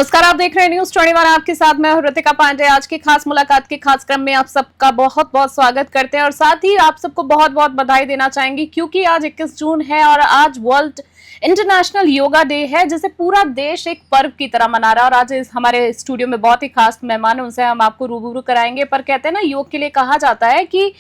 नमस्कार, आप देख रहे हैं न्यूज 21। आपके साथ मैं हूं ऋतिका पांडे। आज की खास मुलाकात के खास क्रम में आप सबका बहुत बहुत स्वागत करते हैं और साथ ही आप सबको बहुत बहुत बधाई देना चाहेंगे क्योंकि आज 21 जून है और आज वर्ल्ड इंटरनेशनल योगा डे है, जिसे पूरा देश एक पर्व की तरह मना रहा है। और आज हमारे स्टूडियो में बहुत ही खास मेहमान है, उनसे हम आपको रूबरू कराएंगे। पर कहते हैं ना, योग के लिए कहा जाता है कि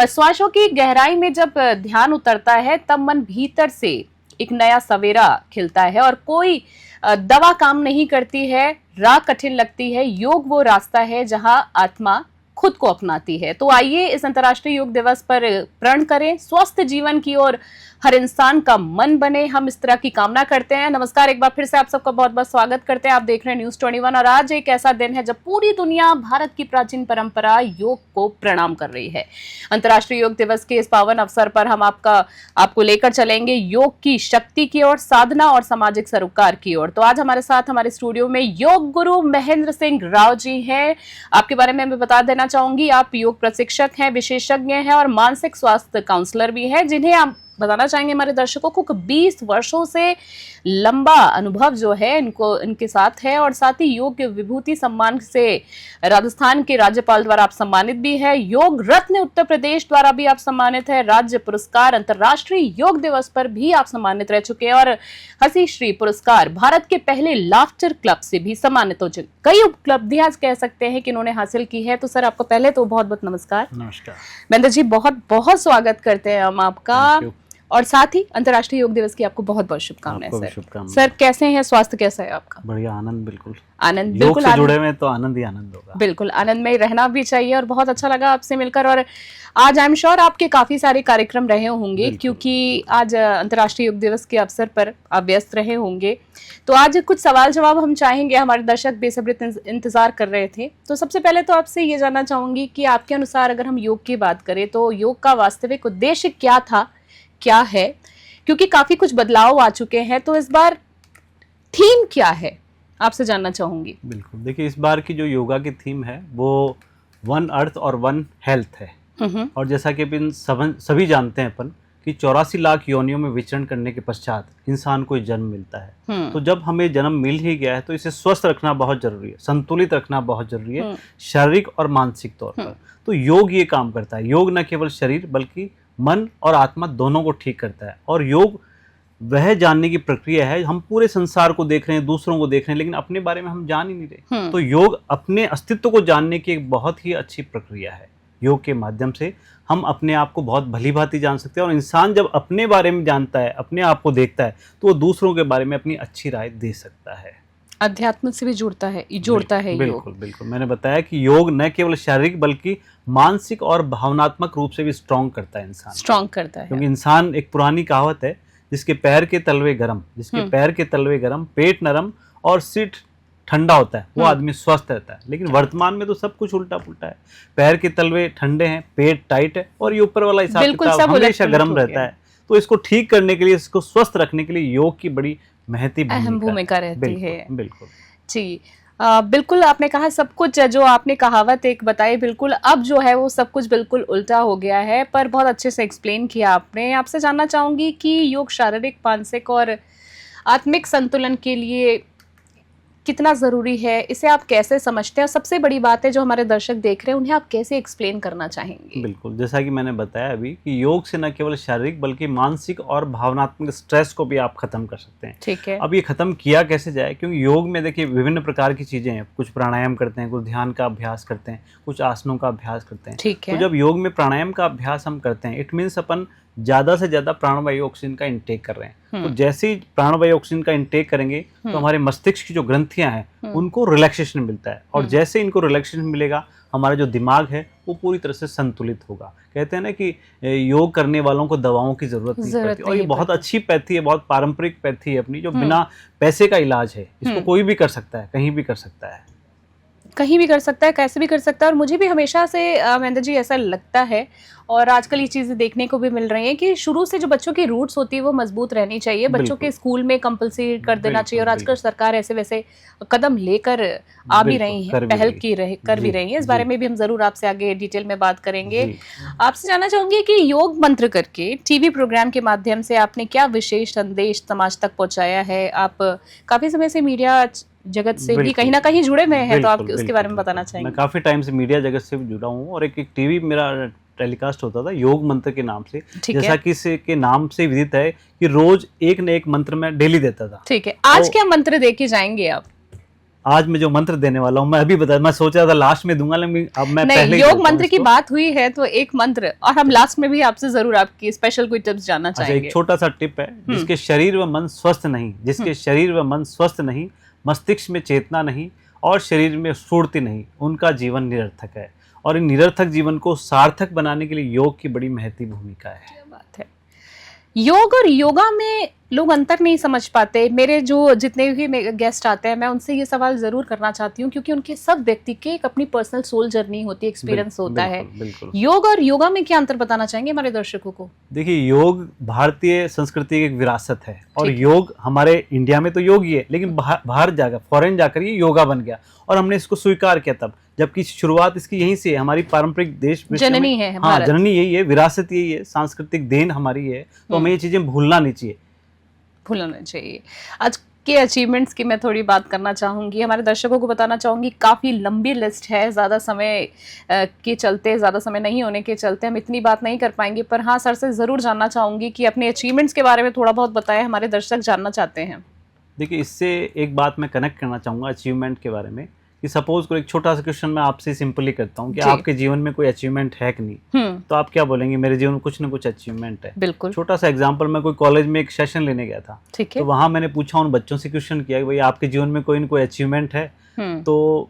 श्वासों की गहराई में जब ध्यान उतरता है तब मन भीतर से एक नया सवेरा खिलता है और कोई दवा काम नहीं करती है, राह कठिन लगती है, योग वो रास्ता है जहां आत्मा खुद को अपनाती है। तो आइए इस अंतर्राष्ट्रीय योग दिवस पर प्रण करें, स्वस्थ जीवन की ओर हर इंसान का मन बने, हम इस तरह की कामना करते हैं। नमस्कार, एक बार फिर से आप सबका बहुत बहुत स्वागत करते हैं। आप देख रहे हैं न्यूज 21 और आज एक ऐसा दिन है जब पूरी दुनिया भारत की प्राचीन परंपरा योग को प्रणाम कर रही है। अंतर्राष्ट्रीय योग दिवस के इस पावन अवसर पर हम आपको लेकर चलेंगे योग की शक्ति की ओर, साधना और सामाजिक सरोकार की ओर। तो आज हमारे साथ हमारे स्टूडियो में योग गुरु महेंद्र सिंह राव जी हैं। आपके बारे में मैं बता देना चाहूंगी, आप योग प्रशिक्षक हैं, विशेषज्ञ हैं और मानसिक स्वास्थ्य काउंसलर भी हैं, जिन्हें आप बताना चाहेंगे हमारे दर्शकों को कि 20 वर्षों से लंबा अनुभव जो है इनके साथ है। और साथ ही योग विभूति सम्मान से राजस्थान के राज्यपाल द्वारा आप सम्मानित भी है, योग रत्न उत्तर प्रदेश द्वारा भी आप सम्मानित है, राज्य पुरस्कार अंतर्राष्ट्रीय योग दिवस पर भी आप सम्मानित रह चुके हैं और हंसी श्री पुरस्कार भारत के पहले लाफ्टर क्लब से भी सम्मानित हो चुके। कई उपलब्धियां कह सकते हैं कि इन्होंने हासिल की है। तो सर, आपको पहले तो बहुत बहुत नमस्कार। नमस्कार महेंद्र जी, बहुत बहुत स्वागत करते हैं हम आपका और साथ ही अंतर्राष्ट्रीय योग दिवस की आपको बहुत बहुत शुभकामनाएं। सर कैसे हैं, स्वास्थ्य कैसा है आपका? बढ़िया, आनंद बिल्कुल योग से जुड़े में तो आनंद ही आनंद होगा। बिल्कुल आनंद में रहना भी चाहिए और बहुत अच्छा लगा आपसे मिलकर। और आज आई एम श्योर आपके काफी सारे कार्यक्रम रहे होंगे क्योंकि आज अंतर्राष्ट्रीय योग दिवस के अवसर पर आप व्यस्त रहे होंगे। तो आज कुछ सवाल जवाब हम चाहेंगे, हमारे दर्शक बेसब्री इंतजार कर रहे थे। तो सबसे पहले तो आपसे ये जानना चाहूंगी कि आपके अनुसार अगर हम योग की बात करें तो योग का वास्तविक उद्देश्य क्या था, क्या है, क्योंकि काफी कुछ बदलाव आ चुके हैं। तो इस बार थीम क्या है, आपसे जानना चाहूंगी। बिल्कुल, देखिए इस बार की जो योगा की थीम है वो वन अर्थ और वन हेल्थ है। और जैसा कि अपन सभी जानते हैं अपन कि 84 लाख योनियों में विचरण करने के पश्चात इंसान को जन्म मिलता है। तो जब हमें जन्म मिल ही गया है तो इसे स्वस्थ रखना बहुत जरूरी है, संतुलित रखना बहुत जरूरी है, शारीरिक और मानसिक तौर पर। तो योग ये काम करता है। योग न केवल शरीर बल्कि मन और आत्मा दोनों को ठीक करता है। और योग वह जानने की प्रक्रिया है, हम पूरे संसार को देख रहे हैं, दूसरों को देख रहे हैं, लेकिन अपने बारे में हम जान ही नहीं रहे। तो योग अपने अस्तित्व को जानने की एक बहुत ही अच्छी प्रक्रिया है। योग के माध्यम से हम अपने आप को बहुत भली भांति जान सकते हैं और इंसान जब अपने बारे में जानता है, अपने आप को देखता है, तो वो दूसरों के बारे में अपनी अच्छी राय दे सकता है। अध्यात्म से भी जोड़ता है बिल्कुल बिल्कुल। मैंने बताया कि योग न केवल शारीरिक बल्कि मानसिक और भावनात्मक रूप से भी स्ट्रॉन्ग करता है इंसान, स्ट्रॉन्ग करता है। क्योंकि इंसान, एक पुरानी कहावत है, जिसके पैर के तलवे गरम, पेट नरम और सिर ठंडा होता है, वो आदमी स्वस्थ रहता है। लेकिन वर्तमान में तो सब कुछ उल्टा पुल्टा है। पैर के तलवे ठंडे हैं, पेट टाइट है और ये ऊपर वाला हिसाब किताब हमेशा गर्म रहता है। तो इसको ठीक करने के लिए, इसको स्वस्थ रखने के लिए योग की बड़ी अहम भूमिका रहती है। बिल्कुल जी, बिल्कुल आपने कहा सब कुछ जो आपने कहावत एक बताई, बिल्कुल अब जो है वो सब कुछ बिल्कुल उल्टा हो गया है, पर बहुत अच्छे से एक्सप्लेन किया आपने। आपसे जानना चाहूंगी कि योग शारीरिक, मानसिक और आत्मिक संतुलन के लिए कितना जरूरी है, इसे आप कैसे समझते हैं और सबसे बड़ी बात है जो हमारे दर्शक देख रहे हैं उन्हें आप कैसे एक्सप्लेन करना चाहेंगे? बिल्कुल, जैसा कि मैंने बताया अभी कि योग से न केवल शारीरिक बल्कि मानसिक और भावनात्मक स्ट्रेस को भी आप खत्म कर सकते हैं। ठीक है। अब ये खत्म किया कैसे जाए, क्योंकि योग में देखिए विभिन्न प्रकार की चीजें हैं। कुछ प्राणायाम करते हैं, कुछ ध्यान का अभ्यास करते हैं, कुछ आसनों का अभ्यास करते हैं। ठीक है। तो जब योग में प्राणायाम का अभ्यास हम करते हैं, इट मीन्स अपन ज्यादा से ज्यादा प्राणवायु ऑक्सीजन का इंटेक कर रहे हैं। तो जैसे ही प्राणवायु ऑक्सीजन का इंटेक करेंगे तो हमारे मस्तिष्क की जो ग्रंथियां हैं उनको रिलैक्सेशन मिलता है और जैसे इनको रिलैक्सेशन मिलेगा हमारा जो दिमाग है वो पूरी तरह से संतुलित होगा। कहते हैं ना कि योग करने वालों को दवाओं की जरूरत नहीं पड़ती और ये बहुत अच्छी पैथी है, बहुत पारंपरिक पैथी है अपनी, जो बिना पैसे का इलाज है। इसको कोई भी कर सकता है, कहीं भी कर सकता है, कहीं भी कर सकता है, कैसे भी कर सकता है। और मुझे भी हमेशा से महेंद्र जी ऐसा लगता है और आजकल ये चीजें देखने को भी मिल रही हैं कि शुरू से जो बच्चों की रूट्स होती है वो मजबूत रहनी चाहिए। बच्चों के स्कूल में कंपलसरी कर देना चाहिए और आजकल सरकार ऐसे वैसे कदम लेकर आ भी रही है, पहल कर भी रही है। इस बारे में भी हम जरूर आपसे आगे डिटेल में बात करेंगे। आपसे जानना चाहूंगी कि योग मंत्र करके टीवी प्रोग्राम के माध्यम से आपने क्या विशेष संदेश समाज तक पहुंचाया है? आप काफी समय से मीडिया जगत से भी बिल्कुल। कहीं ना कहीं जुड़े हुए हैं, तो आप बिल्कुल, उसके बारे में बिल्कुल, बताना बिल्कुल। चाहेंगे? मैं काफ़ी टाइम से मीडिया जगत से भी जुड़ा हूँ और एक टीवी मेरा टेलीकास्ट होता था योग मंत्र के नाम से, ठीक जैसा है, कि इसके नाम से विदित है कि रोज एक न एक मंत्र मैं डेली देता था। ठीक है। आज तो क्या मंत्र दे के जाएंगे आप? आज मैं जो मंत्र देने वाला हूँ मैं अभी बता, मैं सोच रहा था लास्ट में दूंगा, लेकिन अब मैं नहीं, पहले ही योग देता हूँ मंत्र की इसको। बात हुई है तो एक मंत्र, और हम लास्ट में भी आपसे जरूर आपकी स्पेशल कोई टिप्स जानना अच्छा, चाहेंगे। एक छोटा सा टिप है, जिसके शरीर व मन स्वस्थ नहीं, जिसके शरीर व मन स्वस्थ नहीं, मस्तिष्क में चेतना नहीं और शरीर में स्फूर्ति नहीं, उनका जीवन निरर्थक है। और इन निरर्थक जीवन को सार्थक बनाने के लिए योग की बड़ी महती भूमिका है। क्या बात है। योग और योगा में लोग अंतर नहीं समझ पाते। मेरे जो जितने भी गेस्ट आते हैं, मैं उनसे ये सवाल जरूर करना चाहती हूँ, क्योंकि उनके सब व्यक्ति की एक अपनी पर्सनल सोल जर्नी होती है, एक्सपीरियंस होता है। बिल्कुल। योग और योगा में क्या अंतर बताना चाहेंगे हमारे दर्शकों को? देखिए, योग भारतीय संस्कृति की एक विरासत है और ठीक है। योग हमारे इंडिया में तो योग ही है, लेकिन बाहर जाकर फॉरेन जाकर ये योगा बन गया और हमने इसको स्वीकार किया तब, जबकि शुरुआत इसकी यहीं से है। हमारी पारंपरिक देश जननी है हाँ, भारत। जननी यही है, विरासत यही है, सांस्कृतिक देन हमारी है, तो हमें ये चीजें भूलना नहीं चाहिए। भूलना चाहिए। आज के अचीवमेंट्स की मैं थोड़ी बात करना चाहूँगी, हमारे दर्शकों को बताना चाहूँगी, काफ़ी लंबी लिस्ट है, ज़्यादा समय के चलते, ज़्यादा समय नहीं होने के चलते हम इतनी बात नहीं कर पाएंगे। पर हाँ, सर से ज़रूर जानना चाहूँगी कि अपने अचीवमेंट्स के बारे में थोड़ा बहुत बताएं, हमारे दर्शक जानना चाहते हैं। देखिए, इससे एक बात मैं कनेक्ट करना चाहूँगा अचीवमेंट के बारे में, कि सपोज को एक छोटा सा क्वेश्चन मैं आपसे सिंपली करता हूँ कि जी। आपके जीवन में कोई अचीवमेंट है कि नहीं, तो आप क्या बोलेंगे? मेरे जीवन में कुछ ना कुछ अचीवमेंट है। बिल्कुल। छोटा सा एग्जांपल, मैं कोई कॉलेज में एक सेशन लेने गया था, ठीक है। तो वहाँ मैंने पूछा उन बच्चों से, क्वेश्चन किया कि भाई आपके जीवन में कोई ना कोई अचीवमेंट है? तो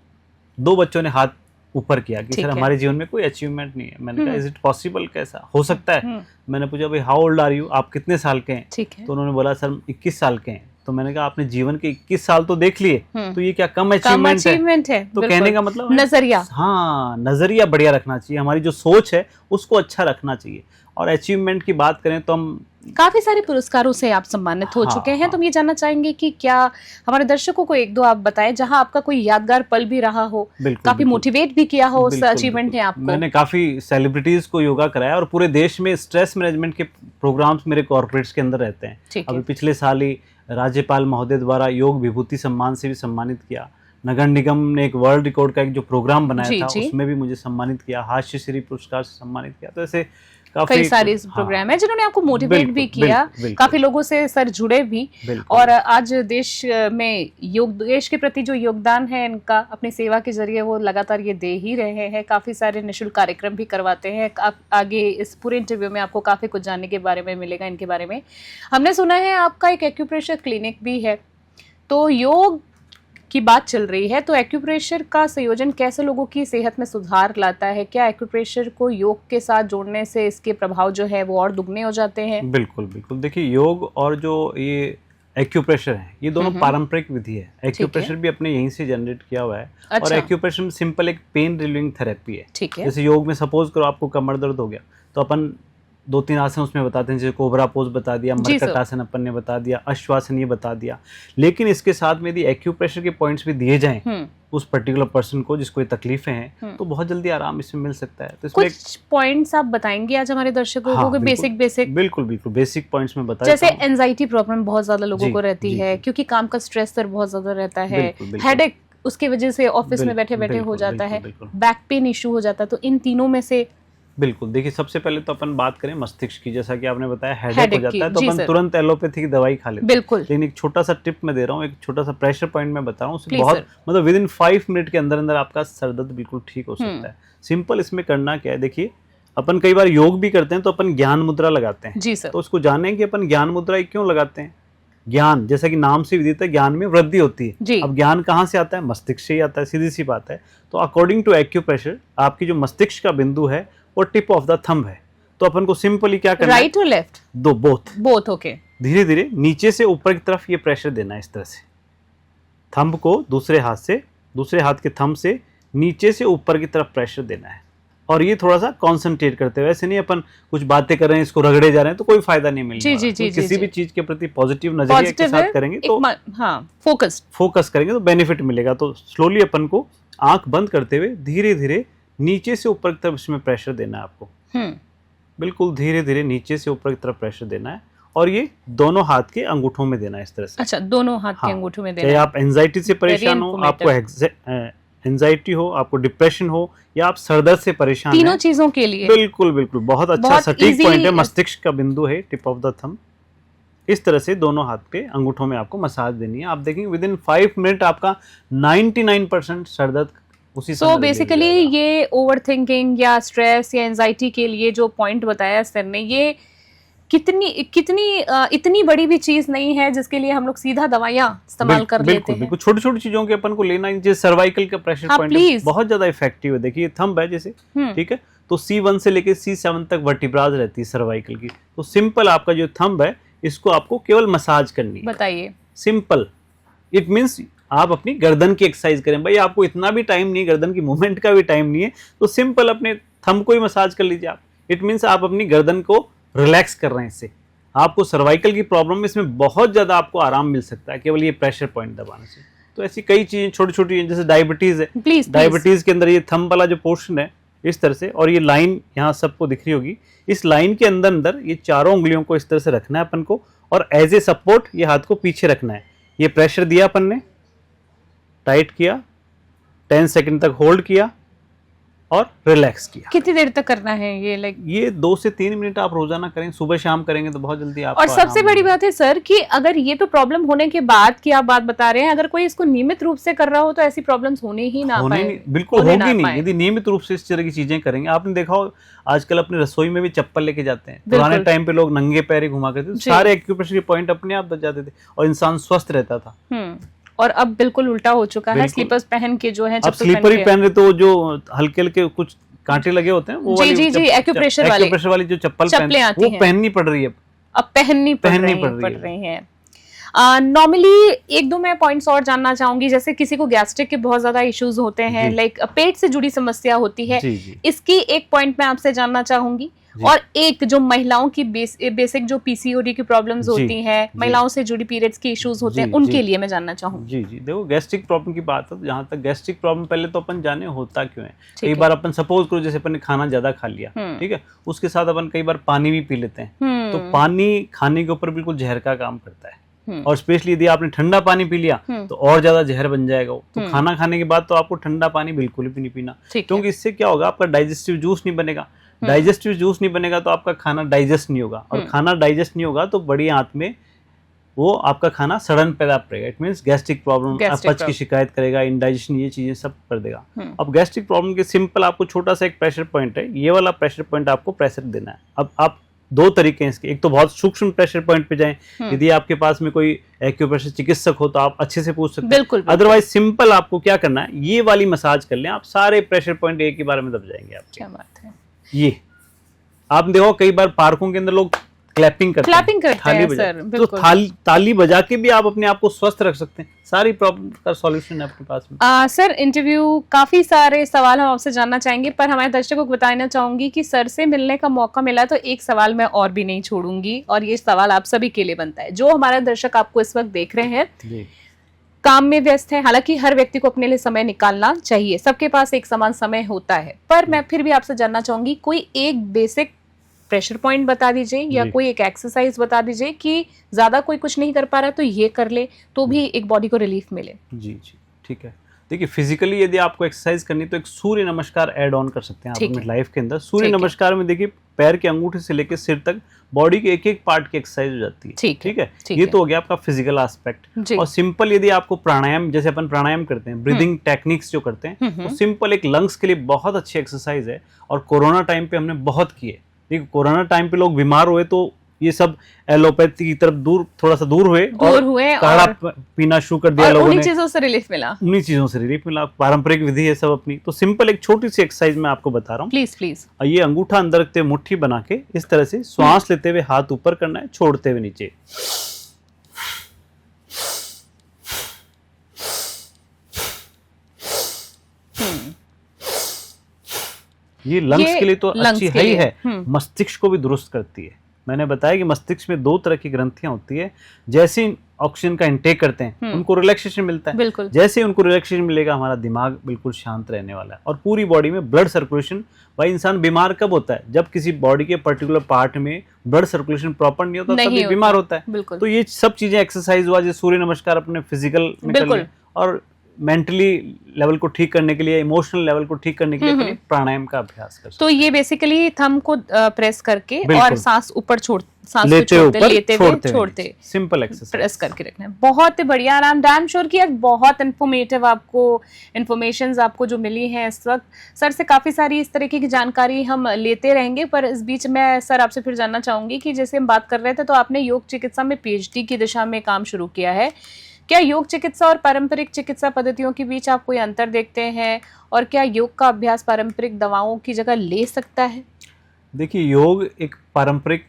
2 बच्चों ने हाथ ऊपर किया कि ठीक सर है। हमारे जीवन में कोई अचीवमेंट नहीं है। मैंने कहा इज इट पॉसिबल, कैसा हो सकता है? मैंने पूछा भाई हाउ ओल्ड आर यू, आप कितने साल के हैं? ठीक है। तो उन्होंने बोला सर 21 साल के हैं। तो मैंने कहा आपने जीवन के 21 साल तो देख लिए, तो ये क्या कम अचीवमेंट है? तो कहने का मतलब नजरिया, हाँ, नजरिया बढ़िया रखना चाहिए, हमारी जो सोच है उसको अच्छा रखना चाहिए। और अचीवमेंट की बात करें तो हम काफी सारे पुरस्कारों से आप सम्मानित हो चुके हैं, तो हम ये जानना चाहेंगे कि क्या हमारे दर्शकों को एक दो आप बताएं जहां आपका कोई यादगार पल भी रहा हो, काफी मोटिवेट भी किया हो उस अचीवमेंट ने आपको। मैंने काफी सेलिब्रिटीज को योगा कराया और पूरे देश में स्ट्रेस मैनेजमेंट के प्रोग्राम्स मेरे कॉर्पोरेट्स के अंदर रहते हैं। अभी पिछले साल ही राज्यपाल महोदय द्वारा योग विभूति सम्मान से भी सम्मानित किया। नगर निगम ने एक वर्ल्ड रिकॉर्ड का एक जो प्रोग्राम बनाया था उसमें भी मुझे सम्मानित किया, हास्य श्री पुरस्कार से सम्मानित किया। तो ऐसे कई सारे प्रोग्राम है जिन्होंने आपको मोटिवेट भी किया, काफी लोगों से सर जुड़े भी, और आज देश में योग, देश के प्रति जो योगदान है इनका अपनी सेवा के जरिए वो लगातार ये दे ही रहे हैं। काफी सारे निःशुल्क कार्यक्रम भी करवाते हैं। आप आगे इस पूरे इंटरव्यू में आपको काफी कुछ जानने के बारे में मिलेगा इनके बारे में। हमने सुना है आपका एक एक्यूप्रेशर क्लिनिक भी है, तो योग की बात चल रही है, तो एक्यूप्रेशर का संयोजन कैसे लोगों की सेहत में सुधार लाता है? क्या एक्यूप्रेशर को योग के साथ जोड़ने से इसके प्रभाव जो है वो और दुगने हो जाते हैं? बिल्कुल बिल्कुल। देखिए, योग और जो ये एक्यूप्रेशर है ये दोनों पारंपरिक विधि है। एक्यूप्रेशर भी अपने यहीं से जनरेट किया हुआ है। अच्छा। और एक्यूप्रेशर में सिंपल एक पेन रिलीविंग थेरेपी है। ठीक है। जैसे योग में सपोज करो आपको कमर दर्द हो गया, तो अपन 2-3 आसन उसमें बताते हैं, जैसे कोबरा पोज बता दिया, मरकट आसन अपन ने बता दिया, अश्वासन ये बता दिया। लेकिन इसके साथ में यदि एक्यूप्रेशर के पॉइंट्स भी दिए जाएं उस पर्टिकुलर पर्सन को जिसको ये तकलीफें हैं, तो बहुत जल्दी आराम इसमें मिल सकता है। तो कुछ पॉइंट्स आप बताएंगे आज हमारे दर्शकों को? बेसिक बिल्कुल बेसिक पॉइंट्स में बताया। जैसे एंजाइटी प्रॉब्लम बहुत ज्यादा लोगों को रहती है, क्योंकि काम का स्ट्रेस सर बहुत ज्यादा रहता है, हेडेक उसकी वजह से ऑफिस में बैठे बैठे हो जाता है, बैक पेन इशू हो जाता है, तो इन तीनों में से बिल्कुल। देखिए, सबसे पहले तो अपन बात करें मस्तिष्क की, जैसा कि आपने बताया हेडेक हो जाता है तो अपन तुरंत एलोपैथी की दवाई खा लेते हैं। बिल्कुल। लेकिन एक छोटा सा टिप मैं दे रहा हूँ, एक छोटा सा प्रेशर पॉइंट मैं बता रहा हूँ, उससे बहुत मतलब विद इन 5 मिनट के अंदर अंदर आपका सर दर्द बिल्कुल ठीक हो सकता है। सिंपल इसमें करना क्या है, देखिए अपन कई बार योग भी करते हैं तो अपन ज्ञान मुद्रा लगाते हैं। जी सर। तो उसको जानें कि अपन ज्ञान मुद्रा क्यों लगाते हैं। ज्ञान, जैसा कि नाम से विदित है, ज्ञान में वृद्धि होती है। अब ज्ञान कहाँ से आता है? मस्तिष्क से ही आता है, सीधी सी बात है। तो अकॉर्डिंग टू एक्यूप्रेशर आपकी जो मस्तिष्क का बिंदु है वो टिप ऑफ द थंब है। तो अपन को सिंपली क्या करना है, राइट और लेफ्ट बोथ ओके, धीरे धीरे नीचे से ऊपर की तरफ ये प्रेशर देना है। इस तरह से थंब को दूसरे हाथ के थंब से नीचे से ऊपर की तरफ प्रेशर देना है। और ये थोड़ा सा कॉन्सेंट्रेट करते हुए, ऐसे नहीं अपन कुछ बातें कर रहे हैं इसको रगड़े जा रहे हैं तो कोई फायदा नहीं मिलेगा। किसी भी चीज के प्रति पॉजिटिव नजरिए के साथ करेंगे तो फोकस करेंगे तो बेनिफिट मिलेगा। तो स्लोली अपन को आंख बंद करते हुए धीरे धीरे नीचे से ऊपर की तरफ इसमें प्रेशर देना है आपको। बिल्कुल धीरे धीरे नीचे से ऊपर की तरफ प्रेशर देना है और ये दोनों हाथ के अंगूठों में देना है इस तरह से। अच्छा, दोनों हाथ हाँ, के अंगूठों में चाहे देना है। आप एंजाइटी से परेशान हो, आपको एंजाइटी हो, आपको डिप्रेशन हो, या आप सरदर्द से परेशान तीनों हैं, चीजों के लिए बिल्कुल बिल्कुल बहुत अच्छा बहुत सटीक easy- पॉइंट है, मस्तिष्क का बिंदु है, टिप ऑफ द थंब। इस तरह से दोनों हाथ पे अंगूठों में आपको मसाज देनी है। आप देखेंगे विद इन 5 मिनट आपका 99% सरदर्द उसी सो समय बेसिकली relieve हो जाएगा। ये ओवर थिंकिंग या स्ट्रेस या एंजाइटी के लिए जो पॉइंट बताया सर ने, ये इतनी बड़ी भी चीज नहीं है जिसके लिए हम लोग सीधा दवाइयां इस्तेमाल कर लेते हैं। बिल्कुल छोटी छोटी चीजों के अपन को लेना है। जैसे सर्वाइकल का प्रेशर हाँ, पॉइंट please। बहुत ज्यादा इफेक्टिव है। देखिए थंब है जैसे, ठीक है, तो C1 से लेके C7 तक वर्टिब्राज रहती है सर्वाइकल की। तो सिंपल आपका जो थंब है इसको आपको केवल मसाज करनी है, बताइए। सिंपल। इट मीन्स आप अपनी गर्दन की एक्सरसाइज करें। भाई आपको इतना भी टाइम नहीं है, गर्दन की मूवमेंट का भी टाइम नहीं है, तो सिंपल अपने थंब को ही मसाज कर लीजिए आप। इट मीन्स आप अपनी गर्दन को रिलैक्स कर रहे हैं। इससे आपको सर्वाइकल की प्रॉब्लम में इसमें बहुत ज्यादा आपको आराम मिल सकता है केवल ये प्रेशर पॉइंट दबाने से। तो ऐसी कई चीजें छोटी छोटी, जैसे डायबिटीज है, प्लीज डायबिटीज के अंदर ये थंब वाला जो पोर्शन है इस तरह से, और ये लाइन यहाँ सबको दिख रही होगी, इस लाइन के अंदर अंदर ये चारों उंगलियों को इस तरह से रखना है अपन को, और एज ए सपोर्ट ये हाथ को पीछे रखना है। ये प्रेशर दिया अपन ने, टाइट किया, 10 सेकंड तक होल्ड किया और रिलैक्स किया। कितनी देर तक करना है ये? लाइक ये 2 से 3 मिनट आप रोजाना करें, सुबह शाम करेंगे तो बहुत जल्दी आप। और सबसे बड़ी बात है सर कि अगर ये तो प्रॉब्लम होने के बाद की आप बात बता रहे हैं, अगर कोई इसको नियमित रूप से कर रहा हो तो ऐसी प्रॉब्लम्स होने ही ना पाए। बिल्कुल होने होगी ना नहीं पाए। यदि नियमित रूप से इस तरह की चीजें करेंगे। आपने देखा हो आजकल अपनी रसोई में भी चप्पल लेके जाते हैं। पुराने टाइम पे लोग नंगे पैर ही घुमा करते थे, सारे एक्यूप्रेशर के पॉइंट अपने आप बच जाते थे और इंसान स्वस्थ रहता था। और अब बिल्कुल उल्टा हो चुका है। स्लीपर्स पहन के जो है, अब स्लीपर ही पहन रहे, तो जो हल्के हल्के कुछ कांटे लगे होते हैं वो जी एक्यूप्रेशर वाली जो चप्पल वो पहननी पड़ रही है, अब पहननी पड़ रही है। नॉर्मली एक दो मैं पॉइंट्स और जानना चाहूंगी। जैसे किसी को गैस्ट्रिक के बहुत ज्यादा इश्यूज होते हैं, लाइक पेट से जुड़ी समस्या होती है, इसकी एक पॉइंट मैं आपसे जानना चाहूंगी। और एक जो महिलाओं की बेसिक जो पीसीओडी की प्रॉब्लम्स होती हैं, महिलाओं से जुड़ी पीरियड्स के इश्यूज होते हैं, उनके लिए मैं जानना चाहूंगी। जी देखो, गैस्ट्रिक प्रॉब्लम की बात है, जहाँ तक गैस्ट्रिक प्रॉब्लम, पहले तो अपन जाने होता क्यों है। कई बार अपन सपोज करो जैसे अपन ने खाना ज्यादा खा लिया, ठीक है, उसके साथ अपन कई बार पानी भी पी लेते हैं, तो पानी खाने के ऊपर बिल्कुल जहर का काम करता है। और स्पेशली यदि आपने ठंडा पानी पी लिया तो और ज्यादा जहर बन जाएगा। तो खाना खाने के बाद तो आपको ठंडा पानी बिल्कुल भी नहीं पीना, क्योंकि इससे क्या होगा, आपका डाइजेस्टिव जूस नहीं बनेगा। डाइजेस्टिव जूस नहीं बनेगा तो आपका खाना डाइजेस्ट नहीं होगा, और खाना डाइजेस्ट नहीं होगा तो बड़ी आंत में वो आपका खाना सड़न पैदा करेगा। इट मींस गैस्ट्रिक प्रॉब्लम, अपच की शिकायत करेगा, इंडाइजेशन, ये चीजें सब कर देगा। अब गैस्ट्रिक प्रॉब्लम के सिंपल आपको छोटा सा एक प्रेशर पॉइंट है, ये वाला प्रेशर पॉइंट आपको प्रेशर देना है। अब आप दो तरीके हैं इसके, एक तो बहुत सूक्ष्म प्रेशर पॉइंट पे जाएं, यदि आपके पास में कोई एक्यूप्रेशर चिकित्सक हो तो आप अच्छे से पूछ सकते हैं। अदरवाइज सिंपल आपको क्या करना है, ये वाली मसाज कर लें, आप सारे प्रेशर पॉइंट एक ही बार में दब जाएंगे आपके। क्या बात है। ये आप देखो कई बार पार्कों के अंदर लोग क्लैपिंग करते हैं, थाली सर, तो ताली बजा के भी आप अपने आप को स्वस्थ रख सकते हैं। सारी प्रॉब्लम का सॉल्यूशन है आपके पास में। सर इंटरव्यू काफी सारे सवाल हम आपसे जानना चाहेंगे, पर हमारे दर्शकों को बताना चाहूंगी कि सर से मिलने का मौका मिला तो एक सवाल मैं और भी नहीं छोड़ूंगी, और ये सवाल आप सभी के लिए बनता है। जो हमारे दर्शक आपको इस वक्त देख रहे हैं, काम में व्यस्त है, हालांकि हर व्यक्ति को अपने लिए समय निकालना चाहिए, सबके पास एक समान समय होता है, पर मैं फिर भी आपसे जानना चाहूंगी कोई एक बेसिक प्रेशर पॉइंट बता दीजिए, या कोई एक एक्सरसाइज बता दीजिए कि ज्यादा कोई कुछ नहीं कर पा रहा तो ये कर ले तो भी एक बॉडी को रिलीफ मिले। जी ठीक है। देखिए फिजिकली यदि आपको एक्सरसाइज करनी तो एक सूर्य नमस्कार ऐड ऑन कर सकते हैं आप अपनी लाइफ के अंदर। सूर्य नमस्कार में देखिए पैर के अंगूठे से लेकर सिर तक बॉडी के एक एक पार्ट की एक्सरसाइज हो जाती है। ठीक है, ये तो हो गया आपका फिजिकल एस्पेक्ट। और सिंपल यदि आपको प्राणायाम, जैसे अपन प्राणायाम करते हैं, ब्रीदिंग टेक्निक्स जो करते हैं, तो सिंपल एक लंग्स के लिए बहुत अच्छी एक्सरसाइज है, और कोरोना टाइम पे हमने बहुत किए। ठीक, कोरोना टाइम पे लोग बीमार हुए तो ये सब एलोपैथी की तरफ थोड़ा सा दूर हुए और काढ़ा पीना शुरू कर दिया लोगों ने। उन्हीं चीजों से रिलीफ मिला, पारंपरिक विधि है सब अपनी। तो सिंपल एक छोटी सी एक्सरसाइज मैं आपको बता रहा हूँ। प्लीज। ये अंगूठा अंदर रखते हुए मुट्ठी बना के इस तरह से श्वास लेते हुए हाथ ऊपर करना है, छोड़ते हुए नीचे। ये लंग्स के लिए तो अच्छी ही है, मस्तिष्क को भी दुरुस्त करती है। मैंने बताया कि मस्तिष्क में 2 तरह की ग्रंथियां होती है, जैसे ऑक्सीजन का इंटेक करते हैं उनको रिलैक्सेशन मिलता है। बिल्कुल। जैसे ही उनको रिलैक्सेशन मिलेगा हमारा दिमाग बिल्कुल शांत रहने वाला है और पूरी बॉडी में ब्लड सर्कुलेशन। भाई इंसान बीमार कब होता है? जब किसी बॉडी के पर्टिकुलर पार्ट में ब्लड सर्कुलेशन प्रॉपर नहीं होता तभी बीमार होता है। बिल्कुल। तो ये सब चीजें एक्सरसाइज हुआ, जैसे सूर्य नमस्कार अपने फिजिकल में कर लें और मेंटली लेवल को ठीक करने के लिए, इमोशनल लेवल को ठीक करने के लिए अपनी प्राणायाम का अभ्यास कर सकते। तो ये बेसिकली थंब को प्रेस करके और सांस ऊपर सांस लेते हुए छोड़ते सिंपल एक्सरसाइज प्रेस करके रखना है। बहुत ही बढ़िया। आई एम डैम श्योर कि बहुत इन्फॉर्मेटिव आपको इन्फॉर्मेशंस आपको जो मिली हैं इस वक्त। सर से काफ़ी सारी इस तरीके की जानकारी हम लेते रहेंगे, पर इस बीच मैं सर आपसे फिर जानना चाहूँगी कि जैसे हम बात कर रहे थे तो आपने योग चिकित्सा में PhD की दिशा में काम शुरू किया है। क्या योग चिकित्सा और पारंपरिक चिकित्सा पद्धतियों के बीच आप कोई अंतर देखते हैं, और क्या योग का अभ्यास पारंपरिक दवाओं की जगह ले सकता है? देखिए, योग एक पारंपरिक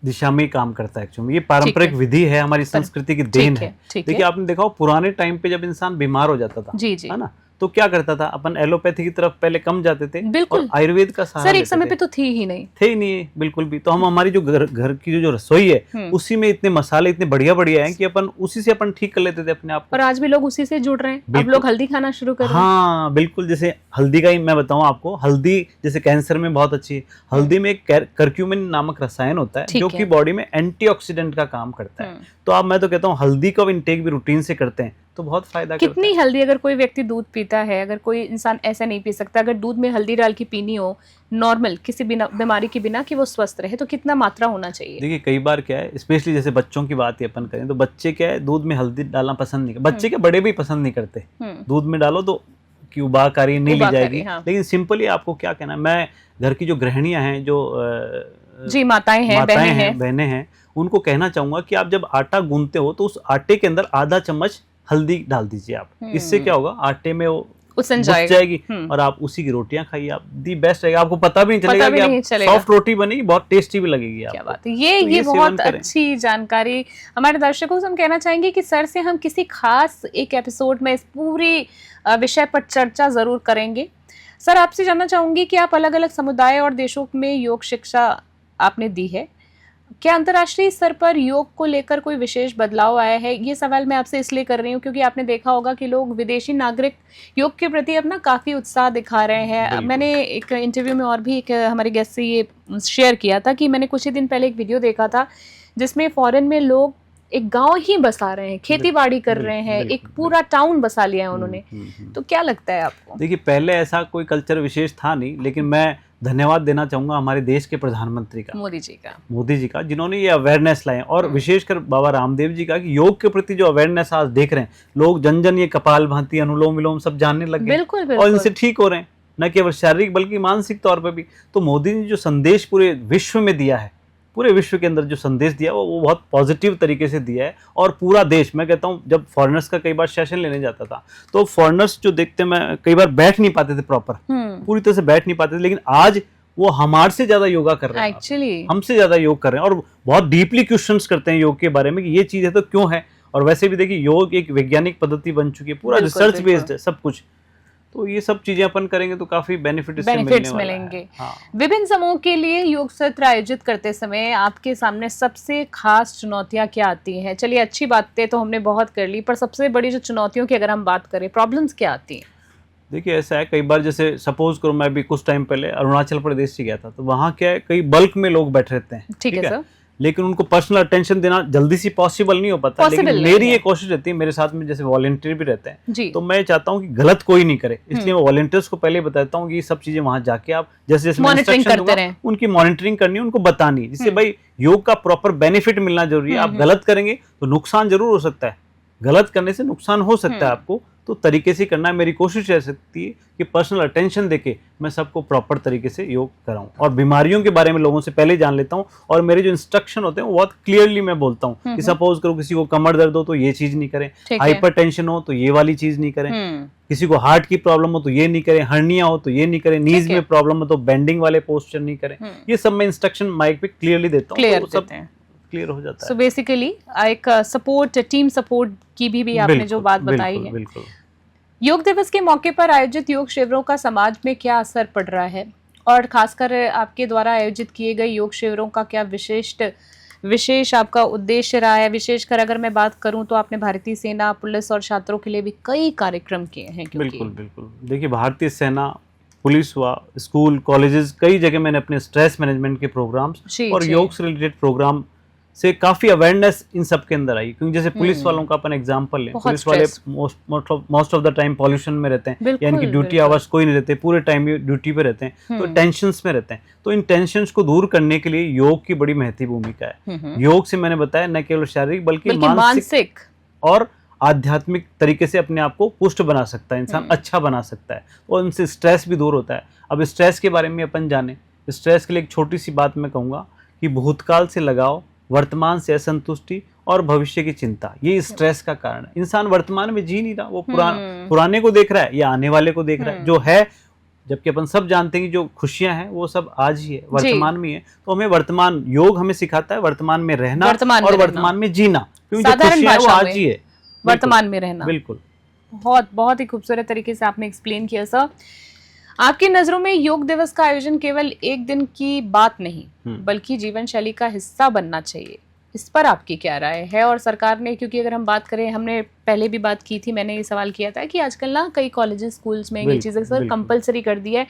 दिशा में ही काम करता है। एक्चुअली ये पारंपरिक विधि है, हमारी संस्कृति की देन है। देखिए, आपने देखा हो पुराने टाइम पे जब इंसान बीमार हो जाता था, जी जी, है ना, तो क्या करता था, अपन एलोपैथी की तरफ पहले कम जाते थे और आयुर्वेद का सहारा सर एक समय पे तो थी ही नहीं बिल्कुल भी। तो हम हमारी जो घर की जो रसोई है उसी में इतने मसाले इतने बढ़िया बढ़िया हैं कि अपन उसी से अपन ठीक कर लेते थे अपने आप को। और आज भी लोग उसी से जुड़ रहे हैं। अब लोग हल्दी खाना शुरू कर रहे हैं। हाँ बिल्कुल। जैसे हल्दी का ही मैं बताऊं आपको, हल्दी जैसे कैंसर में बहुत अच्छी है। हल्दी में एक करक्यूमिन नामक रसायन होता है जो कि बॉडी में एंटीऑक्सीडेंट का काम करता है। तो अब मैं तो कहता हूँ हल्दी का इंटेक भी रूटीन से करते हैं तो बहुत फायदा करता है। कितनी हल्दी, अगर कोई व्यक्ति दूध पीता है, अगर कोई इंसान ऐसा नहीं पी सकता, अगर दूध में हल्दी डाल के पीनी हो नॉर्मल किसी बीमारी के बिना कि वो स्वस्थ रहे, तो कितना मात्रा होना चाहिए? देखिए, कई बार क्या है, स्पेशली जैसे बच्चों की बात ही अपन करें तो बच्चे क्या है, दूध में हल्दी डालना पसंद नहीं करते। बच्चे क्या, बड़े भी पसंद नहीं करते। दूध में डालो तो कि उबाकारी नहीं ली जाएगी। लेकिन सिंपली आपको क्या कहना है, मैं घर की जो गृहिणियां हैं, जो जी माताएं हैं, बहनें हैं, उनको कहना चाहूंगा कि आप जब आटा गूंथते हो तो उस आटे के अंदर आधा चम्मच हल्दी डाल दीजिए आप। इससे क्या होगा, आटे में वो उसन जाएगी और आप उसी की रोटियां खाइए, आप दी बेस्ट रहेगा। आपको पता भी नहीं चलेगा कि आप सॉफ्ट रोटी बनेगी, बहुत टेस्टी भी लगेगी आपको। क्या बात है, ये बहुत अच्छी जानकारी हमारे दर्शकों से हम कहना चाहेंगे कि सर से हम किसी खास एक एपिसोड में इस पूरी विषय पर चर्चा जरूर करेंगे। सर आपसे जानना चाहूंगी कि आप अलग अलग समुदाय और देशों में योग शिक्षा आपने दी है, क्या अंतर्राष्ट्रीय स्तर पर योग को लेकर कोई विशेष बदलाव आया है? ये सवाल मैं आपसे इसलिए कर रही हूँ क्योंकि आपने देखा होगा कि लोग, विदेशी नागरिक योग के प्रति अपना काफ़ी उत्साह दिखा रहे हैं। मैंने एक इंटरव्यू में और भी एक हमारे गेस्ट से ये शेयर किया था कि मैंने कुछ ही दिन पहले एक वीडियो देखा था जिसमें फॉरेन में लोग एक गांव ही बसा रहे हैं, खेती बाड़ी कर रहे हैं, एक पूरा टाउन बसा लिया है उन्होंने। तो क्या लगता है आपको? देखिए, पहले ऐसा कोई कल्चर विशेष था नहीं, लेकिन मैं धन्यवाद देना चाहूंगा हमारे देश के प्रधानमंत्री का, मोदी जी का, जिन्होंने ये अवेयरनेस लाए, और विशेषकर बाबा रामदेव जी का, कि योग के प्रति जो अवेयरनेस आज देख रहे हैं लोग, जन जन ये कपालभाति, अनुलोम विलोम सब जानने लग गए और इनसे ठीक हो रहे हैं, न केवल शारीरिक बल्कि मानसिक तौर पर भी। तो मोदी ने जो संदेश पूरे विश्व में दिया है, पूरे विश्व के अंदर जो संदेश दिया वो बहुत पॉजिटिव तरीके से दिया है। और पूरा देश, मैं कहता हूँ, जब फॉरेनर्स का कई बार सेशन लेने जाता था तो फॉरेनर्स जो देखते, मैं कई बार बैठ नहीं पाते थे प्रॉपर, पूरी तरह से बैठ नहीं पाते थे, लेकिन आज वो हमारे से ज्यादा योगा कर रहे हैं, एक्चुअली हमसे ज्यादा योग कर रहे हैं और बहुत डीपली क्वेश्चंस करते हैं योग के बारे में कि ये चीज है तो क्यों है। और वैसे भी देखिए, योग एक वैज्ञानिक पद्धति बन चुकी है, पूरा रिसर्च बेस्ड है सब कुछ। तो ये सब चीजें अपन करेंगे तो काफी बेनिफिट्स मिलेंगे। हाँ। विभिन्न समूह के लिए योग सत्र आयोजित करते समय आपके सामने सबसे खास चुनौतियां क्या आती हैं? चलिए, अच्छी बातें तो हमने बहुत कर ली, पर सबसे बड़ी जो चुनौतियों की अगर हम बात करें, प्रॉब्लम्स क्या आती हैं? देखिए, ऐसा है, कई बार जैसे सपोज करो मैं भी कुछ टाइम पहले अरुणाचल प्रदेश से गया था, तो वहाँ क्या है, कई बल्क में लोग बैठे रहते हैं, ठीक है सर, लेकिन उनको पर्सनल अटेंशन देना जल्दी से पॉसिबल नहीं हो पाता। लेकिन मेरी ये कोशिश रहती है, मेरे साथ में जैसे वॉलंटियर भी रहते हैं, तो मैं चाहता हूँ कि गलत कोई नहीं करे, इसलिए मैं वॉलंटियर्स को पहले बताता हूँ कि ये सब चीजें वहां जाके आप जैसे जैसे मॉनिटरिंग करते रहें, उनकी मॉनिटरिंग करनी है, उनको बतानी, जिससे भाई योग का प्रॉपर बेनिफिट मिलना जरूरी है। आप गलत करेंगे तो नुकसान जरूर हो सकता है, गलत करने से नुकसान हो सकता है आपको, तो तरीके से करना है। मेरी कोशिश रह सकती है कि पर्सनल अटेंशन देके मैं सबको प्रॉपर तरीके से योग कराऊं और बीमारियों के बारे में लोगों से पहले जान लेता हूं। और मेरे जो इंस्ट्रक्शन होते हैं वो बहुत क्लियरली मैं बोलता हूं कि सपोज करो किसी को कमर दर्द हो तो ये चीज नहीं करें, हाइपरटेंशन हो तो ये वाली चीज नहीं करें, किसी को हार्ट की प्रॉब्लम हो तो ये नहीं करें, हर्निया हो तो ये नहीं करें, नीज में प्रॉब्लम हो तो बेंडिंग वाले पोस्चर नहीं करें। ये सब मैं इंस्ट्रक्शन माइक पे क्लियरली देता हूँ, सब क्लियर हो जाता है। सो बेसिकली एक सपोर्ट, टीम सपोर्ट की भी आपने जो बात बताई है। बिल्कुल। योग दिवस के मौके पर आयोजित योग शिविरों का समाज में क्या असर पड़ रहा है, और खासकर आपके द्वारा आयोजित किए गए योग शिविरों का क्या विशिष्ट विशेष आपका उद्देश्य रहा है। विशेषकर अगर मैं बात करूं तो आपने भारतीय सेना, पुलिस और छात्रों के लिए भी कई कार्यक्रम किए हैं। बिल्कुल बिल्कुल। देखिए, भारतीय सेना, पुलिस हुआ, स्कूल, कॉलेजेस, कई जगह मैंने अपने स्ट्रेस मैनेजमेंट के प्रोग्राम्स और योग से रिलेटेड प्रोग्राम से काफी अवेयरनेस इन सब के अंदर आई। क्योंकि जैसे पुलिस वालों का अपन एग्जांपल लें, पुलिस वाले most of the time pollution में रहते हैं, यानी कि ड्यूटी आवर्स कोई नहीं रहते, पूरे टाइम ये ड्यूटी पे रहते हैं, तो टेंशन्स में रहते हैं। तो इन टेंशन्स को दूर करने के लिए योग की बड़ी महत्वपूर्ण भूमिका है। योग से मैंने बताया न केवल शारीरिक बल्कि मानसिक और आध्यात्मिक तरीके से अपने आप को पुष्ट बना सकता है, इंसान अच्छा बना सकता है, और उनसे स्ट्रेस भी दूर होता है। अब स्ट्रेस के बारे में अपन जाने, स्ट्रेस के लिए एक छोटी सी बात मैं कहूँगा कि भूतकाल से लगाव, वर्तमान से असंतुष्टि और भविष्य की चिंता, ये स्ट्रेस का कारण है। इंसान वर्तमान में जी नहीं रहा, वो पुराने को देख रहा है या आने वाले को देख रहा है जो है, जबकि अपन सब जानते हैं कि जो खुशियां हैं वो सब आज ही है, वर्तमान में है। तो हमें वर्तमान, योग हमें सिखाता है वर्तमान में रहना और वर्तमान में जीना, क्योंकि जो खुशियां है वो आज ही है, वर्तमान में रहना। बिल्कुल, बहुत ही खूबसूरत तरीके से आपने एक्सप्लेन किया सर। आपकी नजरों में योग दिवस का आयोजन केवल एक दिन की बात नहीं बल्कि जीवन शैली का हिस्सा बनना चाहिए, इस पर आपकी क्या राय है? और सरकार ने, क्योंकि अगर हम बात करें, हमने पहले भी बात की थी, मैंने ये सवाल किया था कि आजकल ना कई कॉलेजेस, स्कूल्स में ये चीज़ें सर कंपलसरी कर दी है,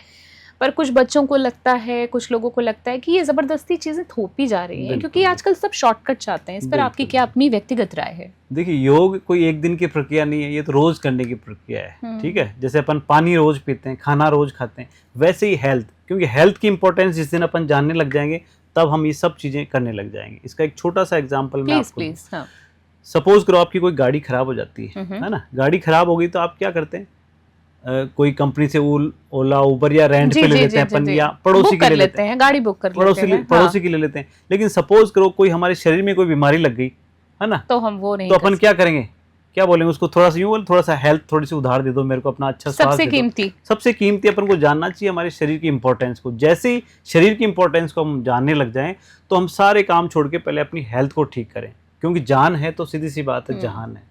पर कुछ बच्चों को लगता है, कुछ लोगों को लगता है कि ये जबरदस्ती चीजें थोपी जा रही हैं, क्योंकि आजकल सब शॉर्टकट चाहते हैं। इस पर आपकी क्या अपनी व्यक्तिगत राय है? देखिए, योग कोई एक दिन की प्रक्रिया नहीं है, ये तो रोज करने की प्रक्रिया है। ठीक है, जैसे अपन पानी रोज पीते हैं, खाना रोज खाते हैं, वैसे ही हेल्थ, क्योंकि हेल्थ की इंपॉर्टेंस जिस दिन अपन जानने लग जाएंगे तब हम ये सब चीजें करने लग जाएंगे। इसका एक छोटा सा एग्जांपल मैं आपको, सपोज करो आपकी कोई गाड़ी खराब हो जाती है ना, गाड़ी खराब हो गई तो आप क्या करते हैं? कोई कंपनी से ओला, उबर या रेंट पे ले लेते हैं अपन, या पड़ोसी के ले लेते हैं, गाड़ी बुक कर लेते हैं, पड़ोसी की ले लेते हैं। लेकिन सपोज करो कोई हमारे शरीर में कोई बीमारी लग गई है ना, तो हम वो नहीं, तो अपन क्या करेंगे? क्या बोलेंगे उसको? थोड़ा सा यूं बोल, थोड़ा सा हेल्थ थोड़ी सी उधार दे दो मेरे को, अपना अच्छा स्वास्थ्य। सबसे कीमती अपन को जानना चाहिए हमारे शरीर की इंपॉर्टेंस को। जैसे ही शरीर की इंपॉर्टेंस को हम जानने लग जाएं तो हम सारे काम छोड़ के पहले अपनी हेल्थ को ठीक करें, क्योंकि जान है तो सीधी सी बात है, जहान है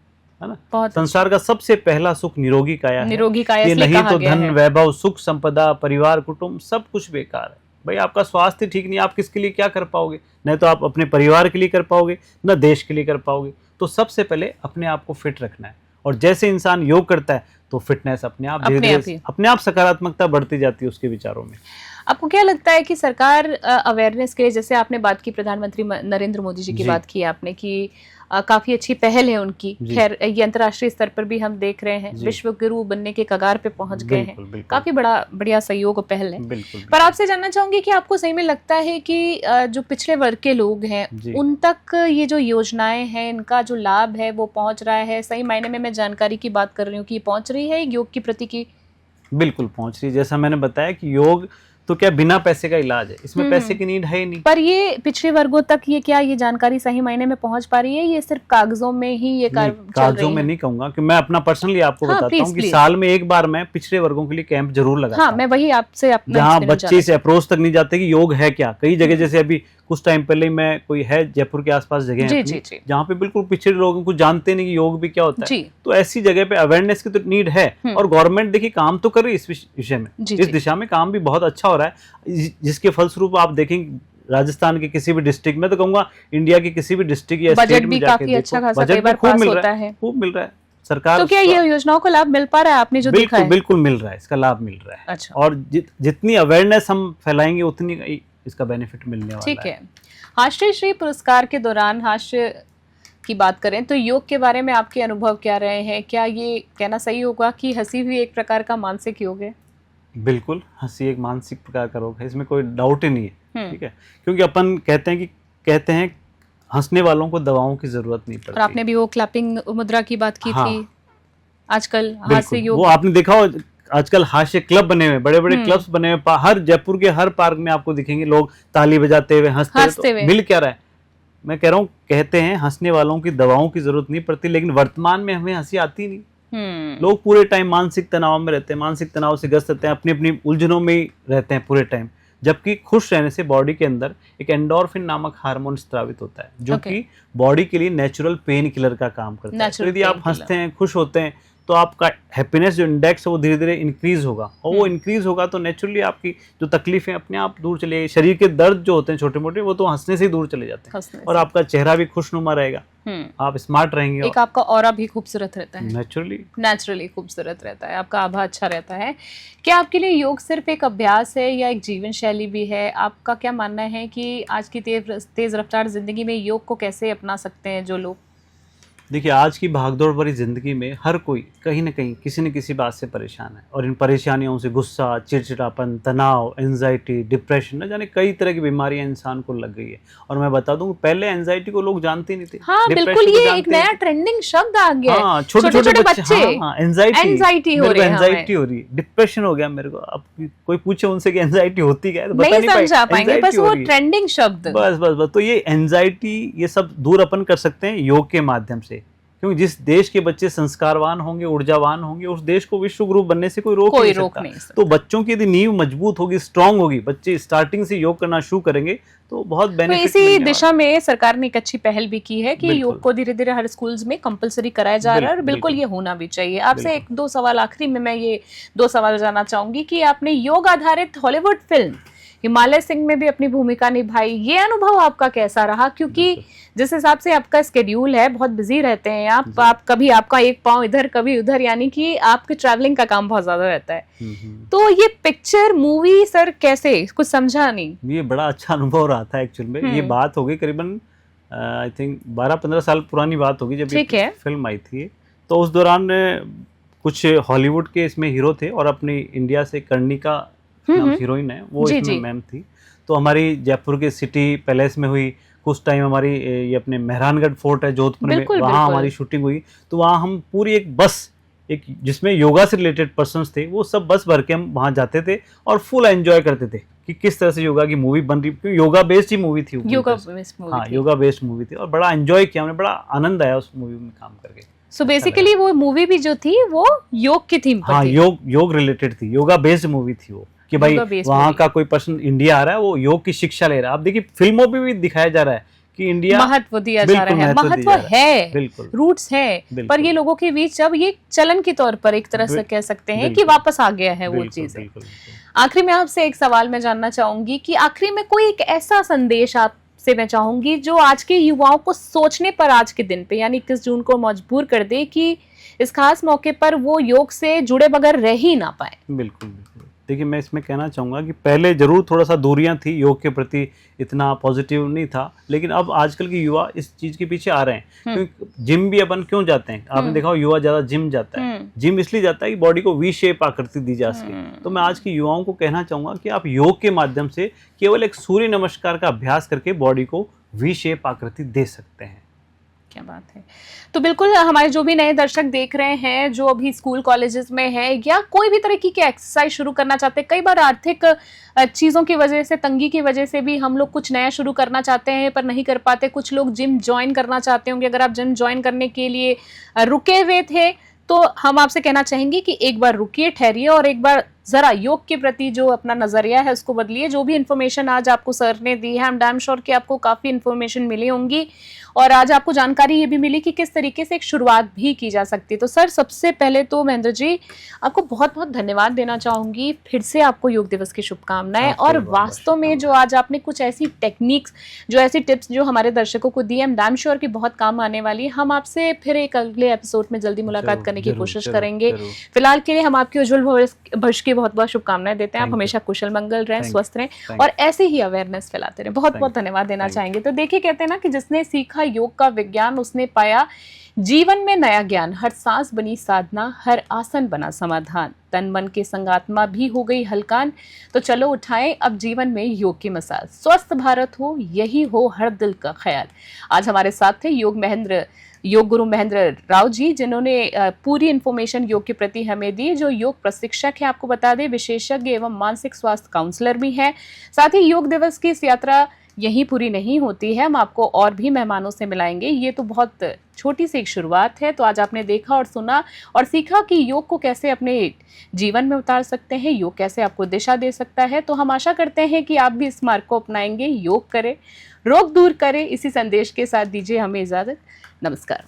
ना। संसार का सबसे पहला सुख निरोगी काया है, ये नहीं तो धन, वैभव, सुख, संपदा, परिवार, कुटुंब सब कुछ बेकार है। भाई, आपका स्वास्थ्य ठीक नहीं, आप किसके लिए क्या कर पाओगे? न तो आप अपने परिवार के लिए कर पाओगे, न देश के लिए कर पाओगे। तो सबसे पहले अपने आप को फिट रखना है, और जैसे इंसान योग करता है तो फिटनेस अपने आप धीरे-धीरे अपने आप सकारात्मकता बढ़ती जाती है उसके विचारों में। आपको क्या लगता है कि सरकार अवेयरनेस के लिए, जैसे आपने बात की प्रधानमंत्री नरेंद्र मोदी जी की बात की आपने, कि काफी अच्छी पहल है उनकी, खैर ये अंतर्राष्ट्रीय स्तर पर भी हम देख रहे हैं, विश्व गुरु बनने के कगार पे पहुंच गए हैं, काफी बढ़िया सहयोग और पहल है। पर आपसे जानना चाहूंगी कि आपको सही में लगता है कि जो पिछड़े वर्ग के लोग हैं उन तक ये जो योजनाएं हैं, इनका जो लाभ है वो पहुंच रहा है? सही मायने में मैं जानकारी की बात कर रही हूँ कि पहुंच रही है योग की प्रति की? बिल्कुल पहुंच रही है। जैसा मैंने बताया कि योग तो क्या बिना पैसे का इलाज है, इसमें पैसे की नीड है ही नहीं। पर ये पिछड़े वर्गों तक ये जानकारी सही मायने में पहुंच पा रही है? ये सिर्फ कागजों में ही ये कागजों में नहीं कहूंगा, कि मैं अपना पर्सनली आपको बताता हूँ कि साल में एक बार मैं पिछड़े वर्गों के लिए कैंप जरूर लगाता हूँ। मैं वही आपसे जहाँ बच्चे से अप्रोच तक नहीं जाते कि योग है क्या। कई जगह, जैसे अभी कुछ टाइम पहले मैं, कोई है जयपुर के आसपास जगह है जहाँ पे बिल्कुल पिछड़े लोगों को जानते नहीं कि योग भी क्या होता है। तो ऐसी जगह पे अवेयरनेस की तो नीड है, और गवर्नमेंट देखिए काम तो कर रही है इस विषय में, इस दिशा में काम भी बहुत अच्छा हो रहा है, जिसके फलस्वरूप आप देखेंगे राजस्थान के किसी भी डिस्ट्रिक्ट में, तो कहूंगा इंडिया के किसी भी डिस्ट्रिक्ट या स्टेट में जाके देखो, बजट भी खूब मिल रहा है सरकार। तो क्या ये योजनाओं का लाभ मिल पा रहा है? आपने जो देखा है बिल्कुल मिल रहा है, इसका लाभ मिल रहा है। अच्छा। और जितनी अवेयरनेस हम फैलाएंगे उतनी इसका बेनिफिट मिलने वाला है। ठीक है। हास्य श्री पुरस्कार के दौरान हास्य की बात करें तो योग के बारे में आपके अनुभव क्या रहे हैं? क्या ये कहना सही होगा कि हंसी भी एक प्रकार का मानसिक योग है? बिल्कुल, हंसी एक मानसिक प्रकार का रोग है, इसमें कोई डाउट ही नहीं है। ठीक है, क्योंकि अपन कहते हैं हंसने वालों को दवाओं की जरूरत नहीं पड़ती। और आपने भी वो क्लैपिंग मुद्रा की बात की थी। आजकल हास्य योग, वो आपने देखा हो, आजकल हास्य क्लब बने हुए, बड़े बड़े क्लब्स बने हुए, हर जयपुर के हर पार्क में आपको दिखेंगे लोग ताली बजाते हुए, हंसते हुए। मिल क्या रहा है? मैं कह रहा हूँ, कहते हैं हंसने वालों की दवाओं की जरूरत नहीं पड़ती, लेकिन वर्तमान में हमें हंसी आती नहीं। लोग पूरे टाइम मानसिक तनाव में रहते हैं, मानसिक तनाव से ग्रस्त रहते हैं, अपनी अपनी उलझनों में ही रहते हैं पूरे टाइम। जबकि खुश रहने से बॉडी के अंदर एक एंडोर्फिन नामक हार्मोन स्रावित होता है, जो कि बॉडी के लिए नेचुरल पेन किलर का काम करता है। तो यदि आप हंसते हैं, खुश होते हैं, तो आपका हैप्पीनेस जो इंडेक्स है वो धीरे धीरे इंक्रीज होगा, और वो इंक्रीज होगा तो नेचुरली आपकी जो तकलीफें अपने आप दूर चले, शरीर के दर्द जो होते हैं छोटे मोटे वो तो हंसने से ही दूर चले जाते हैं, और आपका चेहरा भी खुशनुमा रहेगा, आप स्मार्ट रहेंगे, एक आपका ऑरा भी खूबसूरत रहता है, नेचुरली खूबसूरत रहता है, आपका आभा अच्छा रहता है। क्या आपके लिए योग सिर्फ एक अभ्यास है या एक जीवन शैली भी है? आपका क्या मानना है कि आज की तेज रफ्तार जिंदगी में योग को कैसे अपना सकते हैं जो लोग? देखिए, आज की भागदौड़ भरी ज़िंदगी में हर कोई कहीं ना कहीं किसी न किसी बात से परेशान है, और इन परेशानियों से गुस्सा, चिड़चिड़ापन, तनाव, एंजाइटी, डिप्रेशन, न जाने कई तरह की बीमारियां इंसान को लग गई है। और मैं बता दूं, पहले एंजाइटी को लोग जानते नहीं थे। हाँ, बिल्कुल, ये एक नया ट्रेंडिंग शब्द आ गया है। हाँ, छोटे-छोटे बच्चे एंजाइटी हो रही है, डिप्रेशन हो गया मेरे को। अब कोई पूछे उनसे कि एंजाइटी होती क्या है, नहीं समझा पाएंगे, बस वो ट्रेंडिंग शब्द। बस तो ये एंजाइटी, ये सब दूर अपन कर सकते हैं योग के माध्यम से, क्योंकि जिस देश के बच्चे संस्कारवान होंगे, ऊर्जावान होंगे, उस देश को विश्व गुरु बनने से कोई रोक नहीं सकता। तो बच्चों की यदि नींव मजबूत होगी, स्ट्रांग होगी, बच्चे स्टार्टिंग से योग करना शुरू करेंगे तो बहुत बेनिफिट। तो इसी दिशा में सरकार ने एक अच्छी पहल भी की है कि योग को धीरे धीरे हर स्कूल्स में कंपलसरी कराया जा रहा है, और बिल्कुल ये होना भी चाहिए। आपसे एक दो सवाल आखिरी में मैं ये 2 सवाल जानना चाहूंगी कि आपने योग आधारित हॉलीवुड फिल्म हिमालय सिंह में भी अपनी भूमिका निभाई, ये अनुभव आपका कैसा रहा? क्योंकि जिस हिसाब से आपका स्केड्यूल है, बहुत बिजी रहते हैं आप कभी आपका एक पांव इधर कभी उधर, यानी कि आपके ट्रैवलिंग का काम बहुत ज्यादा रहता है। तो ये पिक्चर मूवी सर कैसे, कुछ समझा नहीं। ये बड़ा अच्छा अनुभव रहा था एक्चुअल में। ये बात हो गई करीबन आई थिंक 12-15 साल पुरानी बात होगी जब ये फिल्म आई थी। तो उस दौरान कुछ हॉलीवुड के इसमें हीरो थे, और अपनी इंडिया से कर्णिका हीरोइन है, वो इसमें मैम थी। तो हमारी जयपुर के सिटी पैलेस में हुई, कुछ टाइम हमारी ये अपने मेहरानगढ़ फोर्ट है जोधपुर में, वहाँ हमारी शूटिंग हुई। तो वहाँ हम पूरी एक बस, एक जिसमें योगा से रिलेटेड पर्सन्स थे, वो सब बस भर के हम वहाँ जाते थे और फुल एंजॉय करते थे कि किस तरह से योगा की मूवी बन रही, क्योंकि योगा बेस्ड ही मूवी थी। योगा बेस्ड मूवी थी, और बड़ा एंजॉय किया हमने, बड़ा आनंद आया उस मूवी में काम करके। सो बेसिकली वो मूवी भी जो थी वो योग की थीम पर थी। योग रिलेटेड थी, योगा बेस्ड मूवी थी वो, कि भाई वहाँ का कोई पर्सन इंडिया आ रहा है, वो योग की शिक्षा ले रहा है। आप देखिए फिल्मों में भी दिखाया जा रहा है कि इंडिया महत्व दिया जा रहा है, महत्व है, बिल्कुल रूट्स है, पर ये लोगों के बीच अब ये चलन के तौर पर एक तरह से कह सकते हैं कि वापस आ गया है वो चीजें। आखिरी में आपसे एक सवाल मैं जानना चाहूंगी कि आखिरी में कोई एक ऐसा संदेश आपसे मैं चाहूंगी जो आज के युवाओं को सोचने पर, आज के दिन पे यानी 21 जून को मजबूर कर दे कि इस खास मौके पर वो योग से जुड़े बगैर रह ही ना पाए। बिल्कुल। देखिए, मैं इसमें कहना चाहूँगा कि पहले ज़रूर थोड़ा सा दूरियां थी, योग के प्रति इतना पॉजिटिव नहीं था, लेकिन अब आजकल के युवा इस चीज़ के पीछे आ रहे हैं। क्योंकि जिम भी अपन क्यों जाते हैं, आपने देखा हो युवा ज़्यादा जिम जाता है। जिम इसलिए जाता है कि बॉडी को वी शेप आकृति दी जा सके। तो मैं आज के युवाओं को कहना चाहूँगा कि आप योग के माध्यम से केवल एक सूर्य नमस्कार का अभ्यास करके बॉडी को वी शेप आकृति दे सकते हैं। क्या बात है। तो बिल्कुल हमारे जो भी नए दर्शक देख रहे हैं, जो अभी स्कूल कॉलेजेस में है या कोई भी तरीके की एक्सरसाइज शुरू करना चाहते हैं, कई बार आर्थिक चीज़ों की वजह से, तंगी की वजह से भी हम लोग कुछ नया शुरू करना चाहते हैं पर नहीं कर पाते। कुछ लोग जिम ज्वाइन करना चाहते होंगे। अगर आप जिम ज्वाइन करने के लिए रुके हुए थे तो हम आपसे कहना चाहेंगे कि एक बार रुकिए, ठहरिए और एक बार जरा योग के प्रति जो अपना नजरिया है उसको बदलिए। जो भी इन्फॉर्मेशन आज आपको सर ने दी है, आई एम डैम श्योर कि आपको काफी इन्फॉर्मेशन मिली होंगी और आज आपको जानकारी ये भी मिली कि किस तरीके से एक शुरुआत भी की जा सकती है। तो सर, सबसे पहले तो महेंद्र जी आपको बहुत बहुत धन्यवाद देना चाहूंगी। फिर से आपको योग दिवस की शुभकामनाएं। और वास्तव में जो आज आपने कुछ ऐसी टेक्निक्स, जो ऐसी टिप्स जो हमारे दर्शकों को दी, आई एम डैम श्योर कि बहुत काम आने वाली है। हम आपसे फिर एक अगले एपिसोड में जल्दी मुलाकात करने की कोशिश करेंगे। फिलहाल के लिए हम आपके उज्जवल भविष्य की बहुत बहुत शुभकामनाएं देते हैं। आप हमेशा कुशल मंगल रहें, स्वस्थ रहें और ऐसे ही अवेयरनेस फैलाते रहें। बहुत बहुत धन्यवाद देना चाहेंगे। तो देखिए, कहते हैं ना कि जिसने सीखा योग का विज्ञान, उसने पाया जीवन में नया ज्ञान। हर सांस बनी साधना, हर आसन बना समाधान, तन मन के संगात्मा भी हो गई हलकान। तो चलो उठाएं अब जीवन में योग की मिसाल। स्वस्थ भारत हो, यही हो हर दिल का ख्याल। आज हमारे साथ थे योग गुरु महेंद्र राव जी, जिन्होंने पूरी इन्फॉर्मेशन योग के प्रति हमें दी। जो योग प्रशिक्षक है, आपको बता दें, विशेषज्ञ एवं मानसिक स्वास्थ्य काउंसलर भी हैं। साथ ही योग दिवस की इस यात्रा यहीं पूरी नहीं होती है, हम आपको और भी मेहमानों से मिलाएंगे। ये तो बहुत छोटी सी एक शुरुआत है। तो आज आपने देखा और सुना और सीखा कि योग को कैसे अपने जीवन में उतार सकते हैं, योग कैसे आपको दिशा दे सकता है। तो हम आशा करते हैं कि आप भी इस मार्ग को अपनाएंगे, योग करें, रोग दूर करें। इसी संदेश के साथ दीजिए हमें इजाजत। नमस्कार।